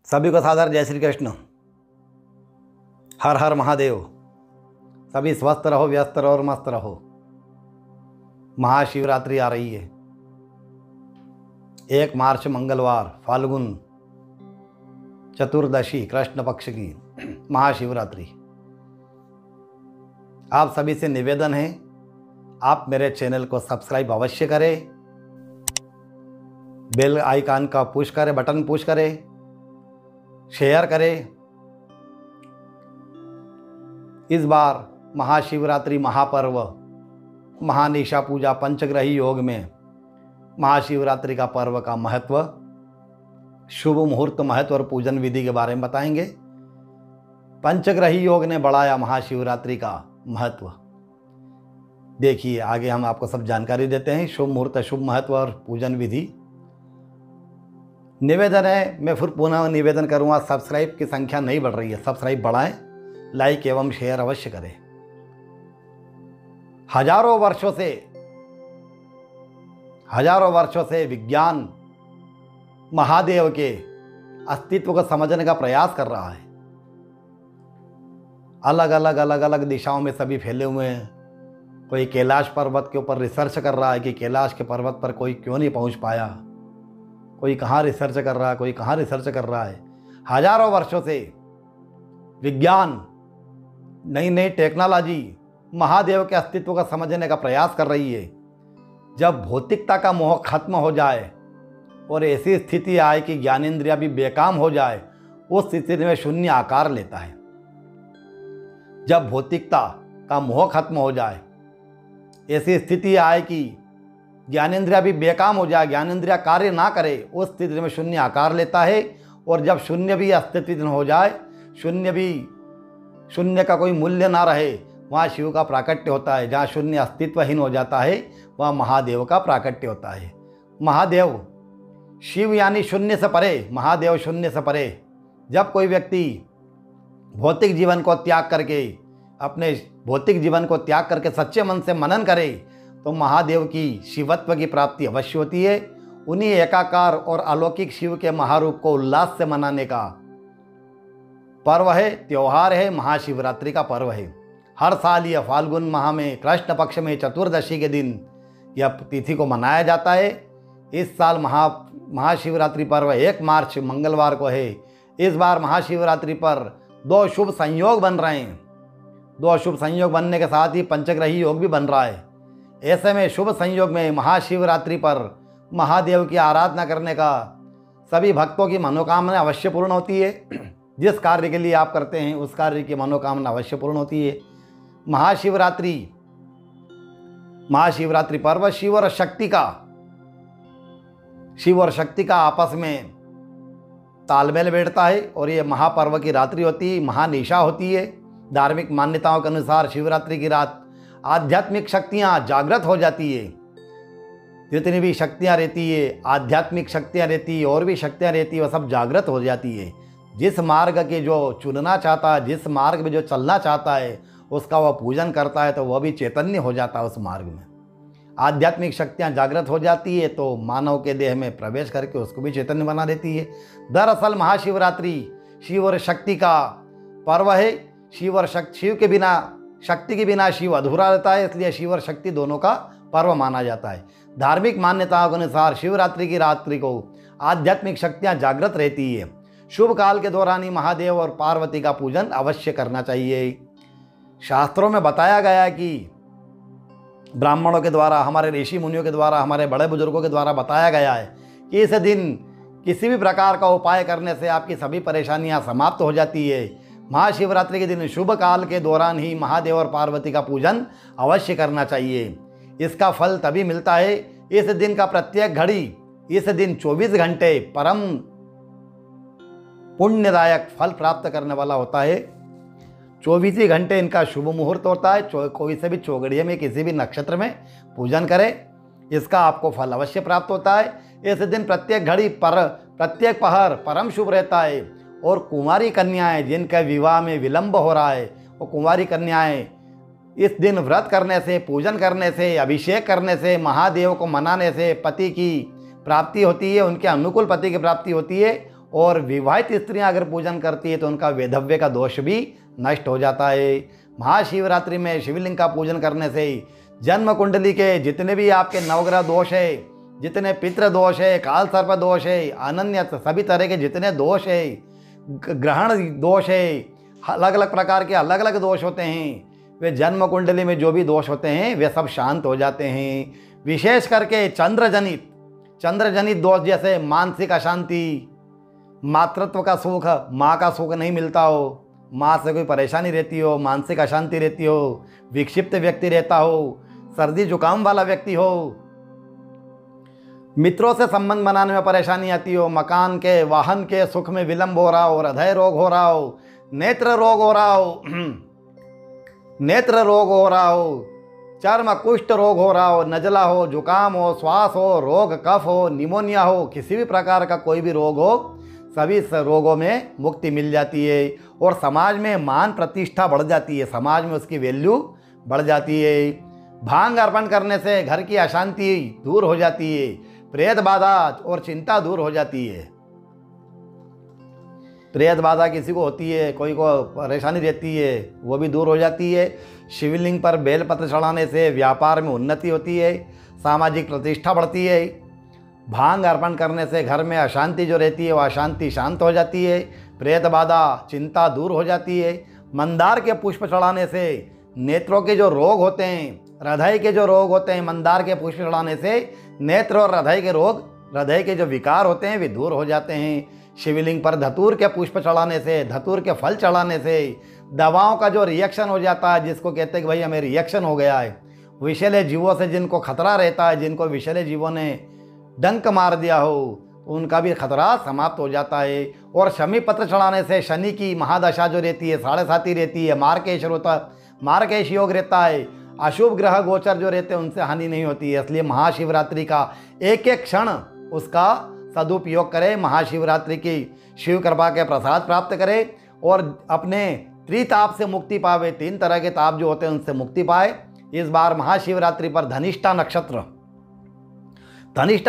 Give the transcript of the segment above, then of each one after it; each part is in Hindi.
सभी को सादर जय श्री कृष्ण। हर हर महादेव। सभी स्वस्थ रहो, व्यस्त रहो और मस्त रहो। महाशिवरात्रि आ रही है। 1 मार्च मंगलवार, फाल्गुन चतुर्दशी, कृष्ण पक्ष की महाशिवरात्रि। आप सभी से निवेदन है, आप मेरे चैनल को सब्सक्राइब अवश्य करें, बेल आइकन का पुश करें, बटन पुश करें, शेयर करें। इस बार महाशिवरात्रि महापर्व, महानिशा पूजा, पंचग्रही योग में महाशिवरात्रि का पर्व का महत्व, शुभ मुहूर्त महत्व और पूजन विधि के बारे में बताएंगे। पंचग्रही योग ने बढ़ाया महाशिवरात्रि का महत्व। देखिए आगे हम आपको सब जानकारी देते हैं। शुभ मुहूर्त, शुभ महत्व और पूजन विधि। निवेदन है, मैं फिर पुनः निवेदन करूंगा, सब्सक्राइब की संख्या नहीं बढ़ रही है, सब्सक्राइब बढ़ाएं, लाइक एवं शेयर अवश्य करें। हजारों वर्षों से विज्ञान महादेव के अस्तित्व को समझने का प्रयास कर रहा है। अलग अलग दिशाओं में सभी फैले हुए हैं। कोई कैलाश पर्वत के ऊपर रिसर्च कर रहा है कि कैलाश के पर्वत पर कोई क्यों नहीं पहुंच पाया, कोई कहाँ रिसर्च कर रहा है, कोई कहाँ रिसर्च कर रहा है। हजारों वर्षों से विज्ञान, नई नई टेक्नोलॉजी महादेव के अस्तित्व का समझने का प्रयास कर रही है। जब भौतिकता का मोह खत्म हो जाए और ऐसी स्थिति आए कि ज्ञानेंद्रिय भी बेकाम हो जाए, उस स्थिति में शून्य आकार लेता है। जब भौतिकता का मोह खत्म हो जाए, ऐसी स्थिति आए कि ज्ञानेंद्रिय भी बेकाम हो जाए, ज्ञानेंद्रिय कार्य ना करे, उस स्थिति में शून्य आकार लेता है। और जब शून्य भी अस्तित्व हो जाए, शून्य का कोई मूल्य ना रहे, वहाँ शिव का प्राकट्य होता है। जहाँ शून्य अस्तित्वहीन हो जाता है, वहाँ महादेव का प्राकट्य होता है। महादेव, शिव यानी शून्य से परे, महादेव शून्य से परे। जब कोई व्यक्ति भौतिक जीवन को त्याग करके, अपने भौतिक जीवन को त्याग करके सच्चे मन से मनन करे, तो महादेव की शिवत्व की प्राप्ति अवश्य होती है। उन्हीं एकाकार और अलौकिक शिव के महारूप को उल्लास से मनाने का पर्व है, त्योहार है, महाशिवरात्रि का पर्व है। हर साल यह फाल्गुन माह में कृष्ण पक्ष में चतुर्दशी के दिन यह तिथि को मनाया जाता है। इस साल महाशिवरात्रि पर्व 1 मार्च मंगलवार को है। इस बार महाशिवरात्रि पर 2 शुभ संयोग बन रहे हैं। 2 शुभ संयोग बनने के साथ ही पंचग्रही योग भी बन रहा है। ऐसे में शुभ संयोग में महाशिवरात्रि पर महादेव की आराधना करने का सभी भक्तों की मनोकामना अवश्य पूर्ण होती है। जिस कार्य के लिए आप करते हैं, उस कार्य की मनोकामना अवश्य पूर्ण होती है। महाशिवरात्रि पर्व शिव और शक्ति का आपस में तालमेल बैठता है और ये महापर्व की रात्रि होती है, महानिशा होती है। धार्मिक मान्यताओं के अनुसार शिवरात्रि की रात आध्यात्मिक शक्तियाँ जागृत हो जाती है। जितनी भी शक्तियाँ रहती है, आध्यात्मिक शक्तियाँ रहती है और भी शक्तियाँ रहती है, वह सब जागृत हो जाती है। जिस मार्ग के जो चुनना चाहता है, जिस मार्ग में जो चलना चाहता है, उसका वह पूजन करता है, तो वह भी चैतन्य हो जाता है उस मार्ग में। आध्यात्मिक शक्तियाँ जागृत हो जाती है तो मानव के देह में प्रवेश करके उसको भी चैतन्य बना देती है। दरअसल महाशिवरात्रि शिव और शक्ति का पर्व है। शिव के बिना, शक्ति के बिना शिव अधूरा रहता है, इसलिए शिव और शक्ति दोनों का पर्व माना जाता है। धार्मिक मान्यताओं के अनुसार शिवरात्रि की रात्रि को आध्यात्मिक शक्तियाँ जागृत रहती है। शुभ काल के दौरान ही महादेव और पार्वती का पूजन अवश्य करना चाहिए। शास्त्रों में बताया गया है कि ब्राह्मणों के द्वारा, हमारे ऋषि मुनियों के द्वारा, हमारे बड़े बुजुर्गों के द्वारा बताया गया है कि इस दिन किसी भी प्रकार का उपाय करने से आपकी सभी परेशानियां समाप्त हो जाती है। महाशिवरात्रि के दिन शुभ काल के दौरान ही महादेव और पार्वती का पूजन अवश्य करना चाहिए। इसका फल तभी मिलता है, इस दिन का प्रत्येक घड़ी, इस दिन 24 घंटे परम पुण्यदायक फल प्राप्त करने वाला होता है। 24 ही घंटे इनका शुभ मुहूर्त होता है। कोई से भी चौघड़िए में, किसी भी नक्षत्र में पूजन करें, इसका आपको फल अवश्य प्राप्त होता है। इस दिन प्रत्येक घड़ी प्रत्येक पहर परम शुभ रहता है। और कुंवारी कन्याएं जिनके विवाह में विलंब हो रहा है, वो कुंवारी कन्याएं इस दिन व्रत करने से, पूजन करने से, अभिषेक करने से, महादेव को मनाने से पति की प्राप्ति होती है, उनके अनुकूल पति की प्राप्ति होती है और विवाहित स्त्रियां अगर पूजन करती है तो उनका वैधव्य का दोष भी नष्ट हो जाता है। महाशिवरात्रि में शिवलिंग का पूजन करने से जन्म कुंडली के जितने भी आपके नवग्रह दोष है, जितने पितृ दोष है, काल सर्प दोष है, अनन्य सभी तरह के जितने दोष है, ग्रहण दोष है, अलग अलग प्रकार के अलग अलग दोष होते हैं, वे जन्म कुंडली में जो भी दोष होते हैं वे सब शांत हो जाते हैं। विशेष करके चंद्रजनित दोष जैसे मानसिक अशांति, मातृत्व का सुख, माँ का सुख नहीं मिलता हो, माँ से कोई परेशानी रहती हो, मानसिक अशांति रहती हो, विक्षिप्त व्यक्ति रहता हो, सर्दी जुकाम वाला व्यक्ति हो, मित्रों से संबंध बनाने में परेशानी आती हो, मकान के वाहन के सुख में विलंब हो रहा हो, हृदय रोग हो रहा हो, नेत्र रोग हो रहा हो, चर्म कुष्ठ रोग हो रहा हो, नजला हो, जुकाम हो, श्वास हो, रोग कफ हो, निमोनिया हो, किसी भी प्रकार का कोई भी रोग हो, सभी रोगों में मुक्ति मिल जाती है और समाज में मान प्रतिष्ठा बढ़ जाती है, समाज में उसकी वैल्यू बढ़ जाती है। भांग अर्पण करने से घर की अशांति दूर हो जाती है, प्रेत बाधा और चिंता दूर हो जाती है। प्रेत बाधा किसी को होती है, कोई को परेशानी रहती है, वो भी दूर हो जाती है। शिवलिंग पर बेलपत्र चढ़ाने से व्यापार में उन्नति होती है, सामाजिक प्रतिष्ठा बढ़ती है। भांग अर्पण करने से घर में अशांति जो रहती है वह अशांति शांत हो जाती है, प्रेत बाधा चिंता दूर हो जाती है। मंदार के पुष्प चढ़ाने से नेत्रों के जो रोग होते हैं, हृदय के जो रोग होते हैं, मंदार के पुष्प चढ़ाने से नेत्र और हृदय के रोग, हृदय के जो विकार होते हैं वे दूर हो जाते हैं। शिवलिंग पर धतूर के पुष्प चढ़ाने से, धतूर के फल चढ़ाने से दवाओं का जो रिएक्शन हो जाता है, जिसको कहते हैं कि भाई हमें रिएक्शन हो गया है, विषैले जीवों से जिनको खतरा रहता है, जिनको विषैले जीवों ने डंक मार दिया हो, तो उनका भी खतरा समाप्त हो जाता है। और शमी पत्र चढ़ाने से शनि की महादशा जो रहती है, 7.5 रहती है, मार्केश योग रहता है, अशुभ ग्रह गोचर जो रहते हैं उनसे हानि नहीं होती है। इसलिए महाशिवरात्रि का एक एक क्षण उसका सदुपयोग करें, महाशिवरात्रि की शिव कृपा के प्रसाद प्राप्त करें और अपने त्रिताप से मुक्ति पावे, 3 तरह के ताप जो होते हैं उनसे मुक्ति पाए। इस बार महाशिवरात्रि पर धनिष्ठा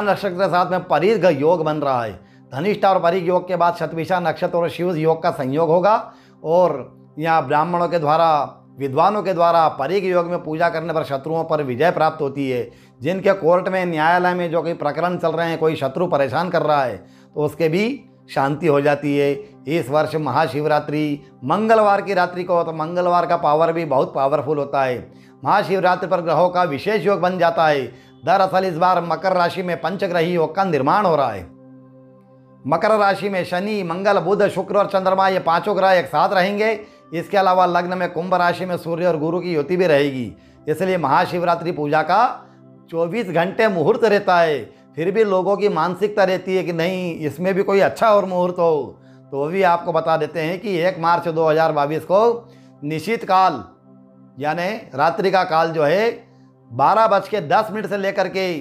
नक्षत्र के साथ में परीघ योग बन रहा है। धनिष्ठा और परीघ योग के बाद शतभिषा नक्षत्र और शिव योग का संयोग होगा और यहाँ ब्राह्मणों के द्वारा, विद्वानों के द्वारा परीघ योग में पूजा करने पर शत्रुओं पर विजय प्राप्त होती है। जिनके कोर्ट में, न्यायालय में जो कोई प्रकरण चल रहे हैं, कोई शत्रु परेशान कर रहा है तो उसके भी शांति हो जाती है। इस वर्ष महाशिवरात्रि मंगलवार की रात्रि को, तो मंगलवार का पावर भी बहुत पावरफुल होता है। महाशिवरात्रि पर ग्रहों का विशेष योग बन जाता है। दरअसल इस बार मकर राशि में पंचग्रही योग का निर्माण हो रहा है। मकर राशि में शनि, मंगल, बुध, शुक्र और चंद्रमा, ये 5 ग्रह एक साथ रहेंगे। इसके अलावा लग्न में कुंभ राशि में सूर्य और गुरु की युति भी रहेगी। इसलिए महाशिवरात्रि पूजा का 24 घंटे मुहूर्त रहता है। फिर भी लोगों की मानसिकता रहती है कि नहीं, इसमें भी कोई अच्छा और मुहूर्त हो, तो भी आपको बता देते हैं कि 1 मार्च 2022 को निशित काल यानी रात्रि का काल जो है 12:10 से लेकर के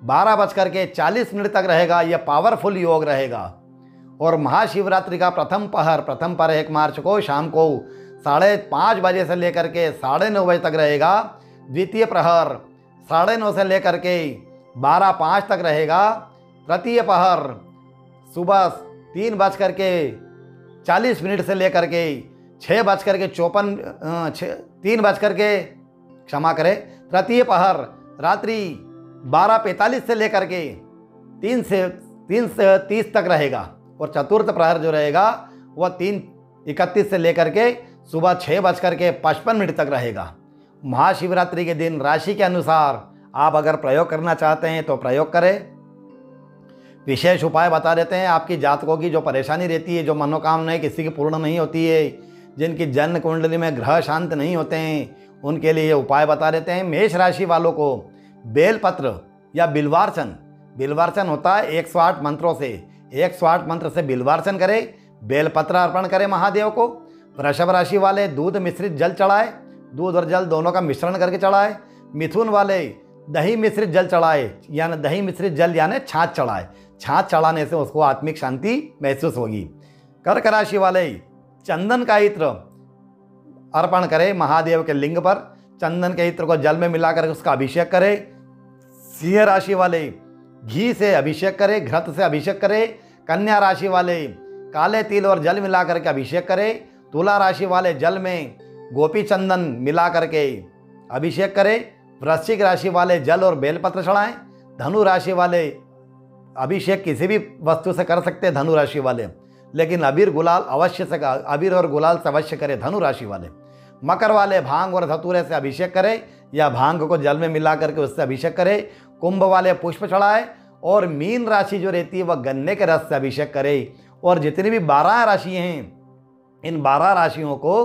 12:40 तक रहेगा। यह पावरफुल योग रहेगा। और महाशिवरात्रि का प्रथम पहर 1 मार्च को शाम को 5:30 बजे से लेकर के 9:30 बजे तक रहेगा। द्वितीय प्रहर 9:30 से लेकर के 12:05 तक रहेगा। तृतीय पहर सुबह 3:40 से लेकर के 6:54 तृतीय पहर रात्रि 12:45 से लेकर के 3 से 30 तक रहेगा। और चतुर्थ प्रहर जो रहेगा वह 3:31 से लेकर के सुबह 6:55 तक रहेगा। महाशिवरात्रि के दिन राशि के अनुसार आप अगर प्रयोग करना चाहते हैं तो प्रयोग करें। विशेष उपाय बता देते हैं। आपकी जातकों की जो परेशानी रहती है, जो मनोकामनाएं किसी की पूर्ण नहीं होती है, जिनकी जन्म कुंडली में ग्रह शांत नहीं होते हैं, उनके लिए उपाय बता देते हैं। मेष राशि वालों को बेलपत्र या बिल्वार्चन होता है 108 मंत्रों से, 108 मंत्र से बिल्वार्चन करें, बेलपत्र अर्पण करें महादेव को। वृषभ राशि वाले दूध मिश्रित जल चढ़ाए, दूध और जल दोनों का मिश्रण करके चढ़ाए। मिथुन वाले दही मिश्रित जल चढ़ाए, यानी दही मिश्रित जल यानी छाछ चढ़ाए। छाछ चढ़ाने से उसको आत्मिक शांति महसूस होगी। कर्क राशि वाले चंदन का इत्र अर्पण करें महादेव के लिंग पर। चंदन के इत्र को जल में मिलाकर उसका अभिषेक करें। सिंह राशि वाले घी से अभिषेक करें, घृत से अभिषेक करें। कन्या राशि वाले काले तिल और जल मिला करके अभिषेक करें। तुला राशि वाले जल में गोपी चंदन मिला करके अभिषेक करें। वृश्चिक राशि वाले जल और बेलपत्र चढ़ाएं। धनु राशि वाले अभिषेक किसी भी वस्तु से कर सकते हैं धनु राशि वाले, लेकिन अबीर गुलाल अवश्य से, अबीर और गुलाल से अवश्य करें धनु राशि वाले। मकर वाले भांग और धतूरे से अभिषेक करें या भांग को जल में मिला करके उससे अभिषेक करें। कुंभ वाले पुष्प चढ़ाए और मीन राशि जो रहती है वह गन्ने के रस से अभिषेक करे। और जितनी भी 12 राशियाँ हैं, इन 12 राशियों को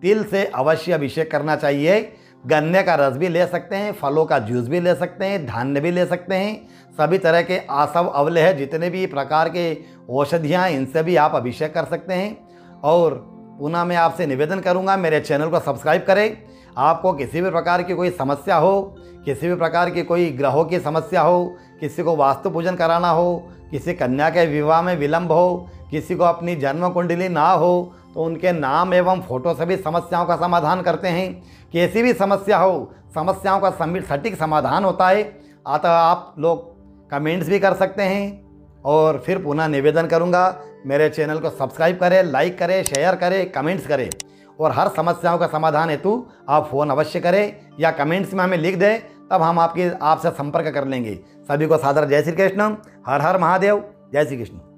तिल से अवश्य अभिषेक करना चाहिए। गन्ने का रस भी ले सकते हैं, फलों का जूस भी ले सकते हैं, धान्य भी ले सकते हैं। सभी तरह के आसव अवले हैं, जितने भी प्रकार के औषधियाँ, इनसे भी आप अभिषेक कर सकते हैं। और पुनः मैं आपसे निवेदन करूंगा, मेरे चैनल को सब्सक्राइब करें। आपको किसी भी प्रकार की कोई समस्या हो, किसी भी प्रकार की कोई ग्रहों की समस्या हो, किसी को वास्तु पूजन कराना हो, किसी कन्या के विवाह में विलंब हो, किसी को अपनी जन्म कुंडली ना हो, तो उनके नाम एवं फोटो से भी समस्याओं का समाधान करते हैं। कैसी भी समस्या हो, समस्याओं का सटीक समाधान होता है। अतः आप लोग कमेंट्स भी कर सकते हैं। और फिर पुनः निवेदन करूंगा, मेरे चैनल को सब्सक्राइब करें, लाइक करें, शेयर करें, कमेंट्स करें। और हर समस्याओं का समाधान हेतु आप फ़ोन अवश्य करें या कमेंट्स में हमें लिख दें, तब हम आपसे संपर्क कर लेंगे। सभी को सादर जय श्री कृष्ण। हर हर महादेव। जय श्री कृष्ण।